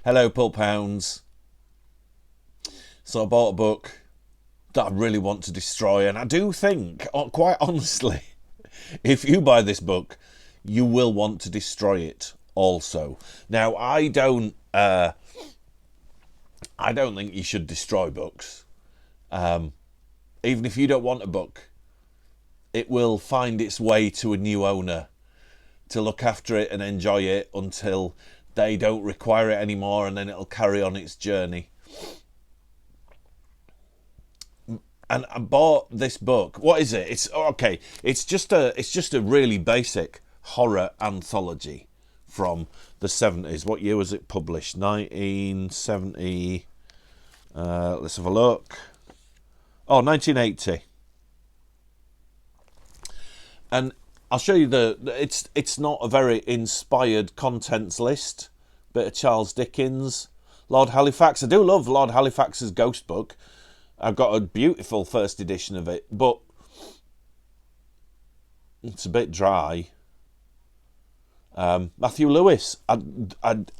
Hello, Pulp Hounds. So I bought a book that I really want to destroy, and I do think, quite honestly, if you buy this book, you will want to destroy it also. Now, I don't think you should destroy books. Even if you don't want a book, it will find its way to a new owner to look after it and enjoy it until they don't require it anymore, and then it'll carry on its journey. And I bought this book. What is it? It's okay. It's just a really basic horror anthology from the 70s. What year was it published? 1970. Let's have a look. Oh, 1980. And I'll show you it's not a very inspired contents list. Bit of Charles Dickens, Lord Halifax. I do love Lord Halifax's Ghost book. I've got a beautiful first edition of it, but it's a bit dry. Matthew Lewis, I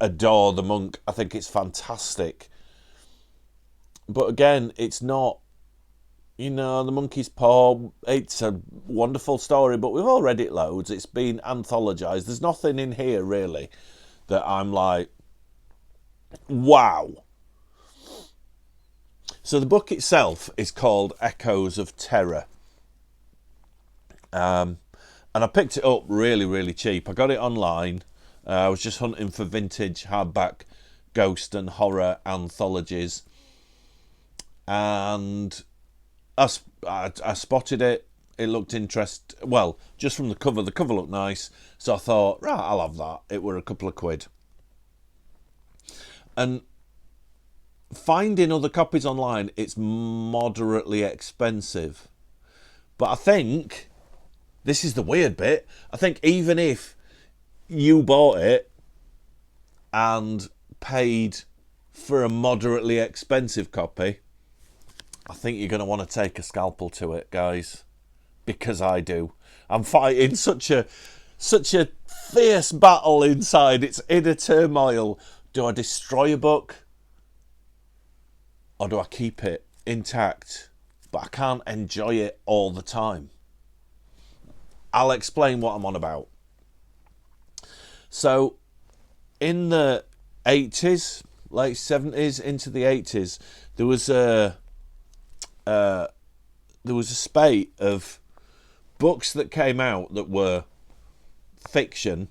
adore The Monk. I think it's fantastic. But again, it's not, The Monkey's Paw. It's a wonderful story, but we've all read it loads. It's been anthologised. There's nothing in here, really, that I'm like, wow. So the book itself is called Echoes of Terror. And I picked it up really, really cheap. I got it online. I was just hunting for vintage hardback ghost and horror anthologies. And I spotted it. It looked interesting. Well, just from the cover looked nice. So I thought, right, I'll have that. It were a couple of quid. And finding other copies online, it's moderately expensive. But I think, this is the weird bit, I think even if you bought it and paid for a moderately expensive copy, I think you're going to want to take a scalpel to it, guys. Because I do. I'm fighting such a fierce battle inside. It's inner turmoil. Do I destroy a book? Or do I keep it intact? But I can't enjoy it all the time. I'll explain what I'm on about. So, in the 80s, late 70s into the 80s, there was a spate of books that came out that were fiction,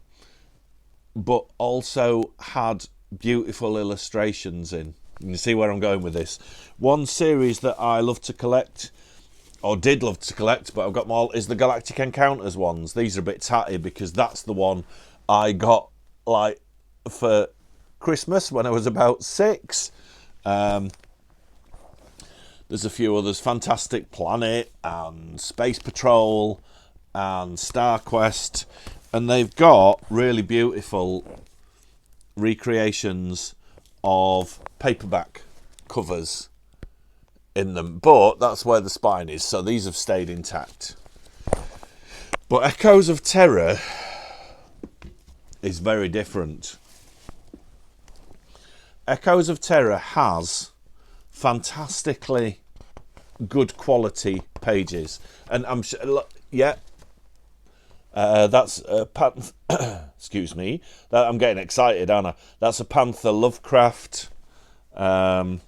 but also had beautiful illustrations in. You can see where I'm going with this. One series that I love to collect, or did love to collect, but I've got them all, is the Galactic Encounters ones. These are a bit tatty because that's the one I got for Christmas when I was about 6. There's a few others, Fantastic Planet and Space Patrol and Star Quest, and they've got really beautiful recreations of paperback covers in them, but that's where the spine is, so these have stayed intact. But Echoes of Terror is very different. Echoes of Terror has fantastically good quality pages, and I'm sure, yeah, that's a excuse me, that I'm getting excited, aren't I? That's a Panther Lovecraft. That's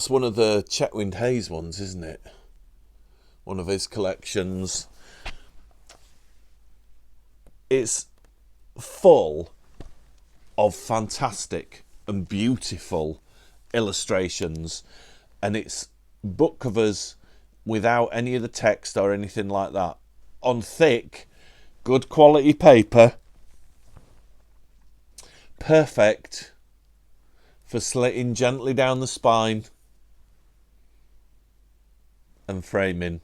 one of the Chetwynd Hayes ones, isn't it? One of his collections. It's full of fantastic and beautiful illustrations, and it's book covers without any of the text or anything like that, on thick, good quality paper, perfect for slitting gently down the spine and framing.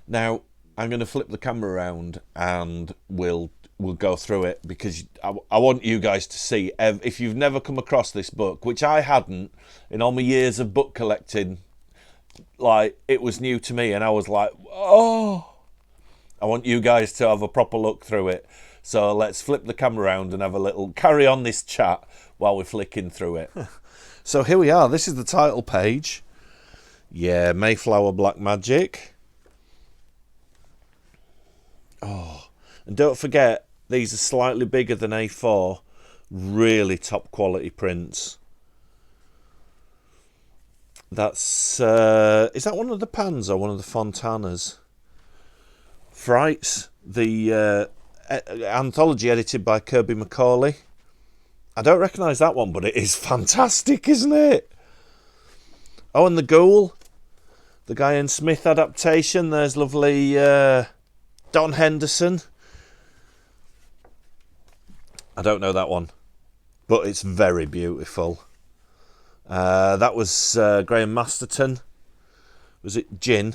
Now I'm going to flip the camera around and we'll go through it, because I want you guys to see, if you've never come across this book, which I hadn't in all my years of book collecting, like, it was new to me, and I was like, oh, I want you guys to have a proper look through it. So let's flip the camera around and have a little carry on this chat while we're flicking through it. So here we are. This is the title page. Yeah, Mayflower Black Magic. Oh, and don't forget, these are slightly bigger than A4. Really top quality prints. That's is that one of the Pans or one of the Fontanas? Frights, the anthology edited by Kirby McCauley. I don't recognise that one, but it is fantastic, isn't it? Oh, and the Ghoul, the Guy and Smith adaptation. There's lovely Don Henderson. I don't know that one, but it's very beautiful. That was Graham Masterton. Was it Gin?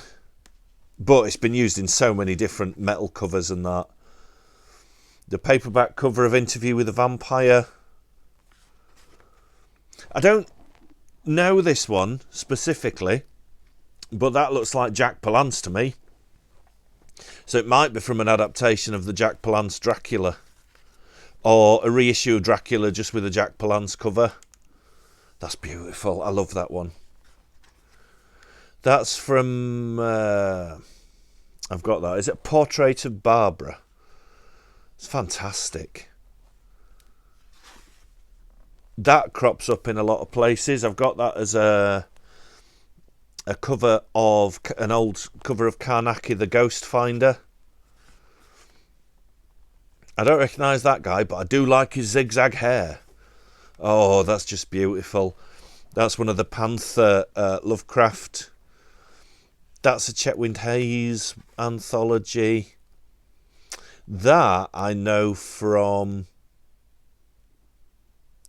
But it's been used in so many different metal covers and that. The paperback cover of Interview with a Vampire. I don't know this one specifically, but that looks like Jack Palance to me. So it might be from an adaptation of the Jack Palance Dracula, or a reissue of Dracula just with a Jack Palance cover. That's beautiful. I love that one. That's from... I've got that. Is it Portrait of Barbara? It's fantastic. That crops up in a lot of places. I've got that as a cover of... an old cover of Karnacki, the Ghost Finder. I don't recognise that guy, but I do like his zigzag hair. Oh, that's just beautiful. That's one of the Panther Lovecraft. That's a Chetwynd Hayes anthology. That I know from...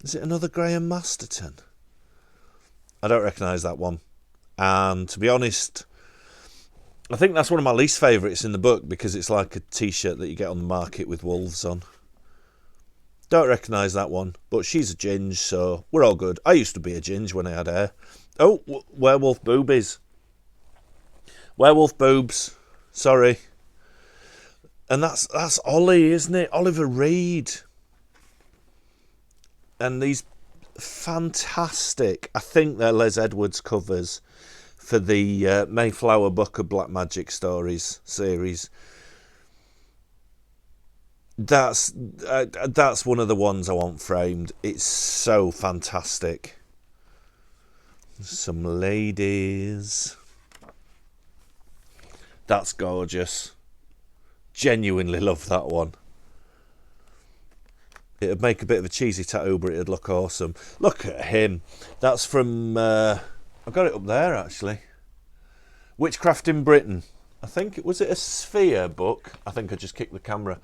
Is it another Graham Masterton? I don't recognise that one. And to be honest, I think that's one of my least favourites in the book because it's like a t-shirt that you get on the market with wolves on. Don't recognise that one, but she's a ginge, so we're all good. I used to be a ginge when I had hair. Oh, werewolf boobies. Werewolf boobs. Sorry. And that's Ollie, isn't it? Oliver Reed. And these fantastic, I think they're Les Edwards covers for the Mayflower Book of Black Magic Stories series. That's one of the ones I want framed. It's so fantastic. Some ladies. That's gorgeous. Genuinely love that one. It'd make a bit of a cheesy tattoo, but it'd look awesome. Look at him. That's from... I've got it up there, actually. Witchcraft in Britain. I think it was a Sphere book. I think I just kicked the camera.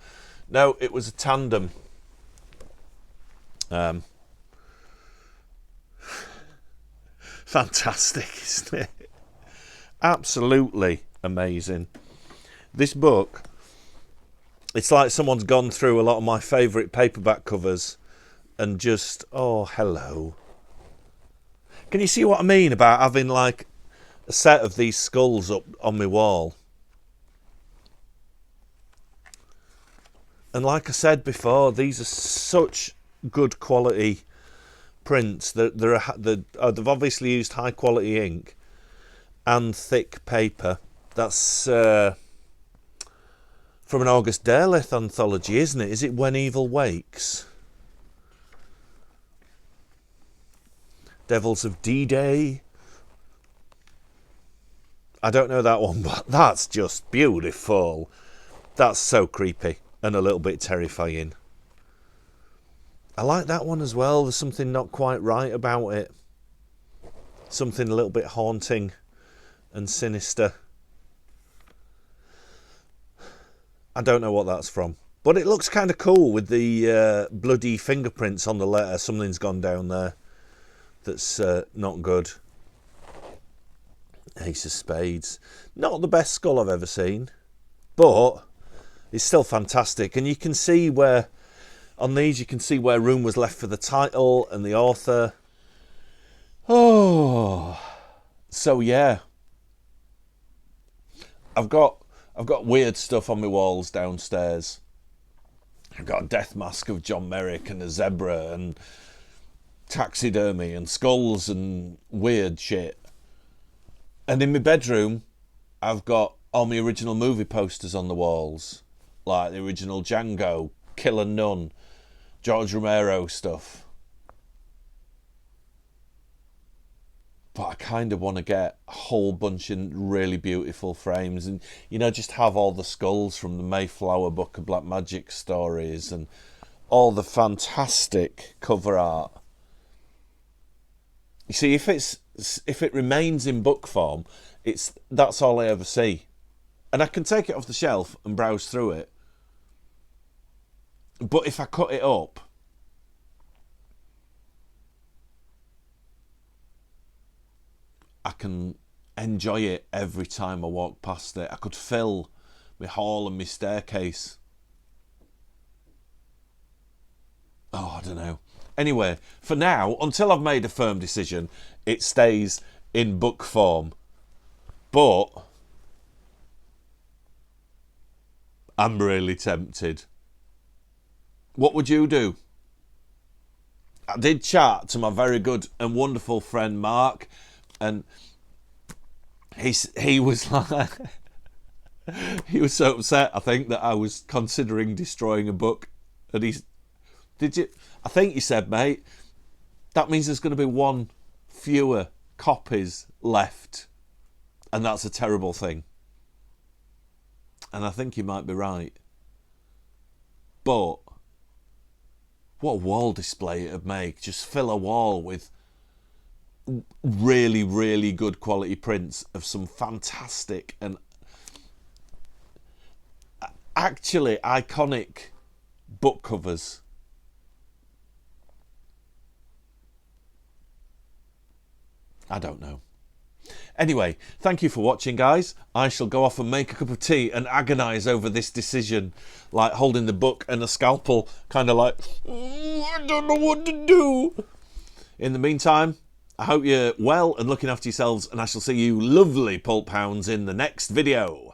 No, it was a tandem. Fantastic, isn't it? Absolutely amazing. This book, it's like someone's gone through a lot of my favourite paperback covers and just, oh, hello. Can you see what I mean about having like a set of these skulls up on my wall? And like I said before, these are such good quality prints. They've obviously used high quality ink and thick paper. That's from an August Derleth anthology, isn't it? Is it When Evil Wakes? Devils of D-Day. I don't know that one, but that's just beautiful. That's so creepy and a little bit terrifying. I like that one as well. There's something not quite right about it. Something a little bit haunting and sinister. I don't know what that's from, but it looks kind of cool with the bloody fingerprints on the letter. Something's gone down there that's not good. Ace of Spades. Not the best skull I've ever seen, but it's still fantastic. And you can see where, on these, you can see where room was left for the title and the author. Oh, so yeah. I've got I've got weird stuff on my walls downstairs. I've got a death mask of John Merrick and a zebra and taxidermy and skulls and weird shit. And in my bedroom, I've got all my original movie posters on the walls, like the original Django, Killer Nun, George Romero stuff. But I kind of want to get a whole bunch of really beautiful frames and, you know, just have all the skulls from the Mayflower Book of Black Magic stories and all the fantastic cover art. You see, if it remains in book form, that's all I ever see. And I can take it off the shelf and browse through it. But if I cut it up, I can enjoy it every time I walk past it. I could fill my hall and my staircase. Oh, I don't know. Anyway, for now, until I've made a firm decision, it stays in book form. But I'm really tempted. What would you do? I did chat to my very good and wonderful friend Mark, and he was like, he was so upset, I think, that I was considering destroying a book. And I think he said, mate, that means there's going to be one fewer copies left. And that's a terrible thing. And I think he might be right. But what a wall display it'd make. Just fill a wall with really, really good quality prints of some fantastic and actually iconic book covers. I don't know. Anyway, thank you for watching, guys. I shall go off and make a cup of tea and agonise over this decision, like holding the book and a scalpel, kind of like, I don't know what to do. In the meantime, I hope you're well and looking after yourselves, and I shall see you lovely pulp hounds in the next video.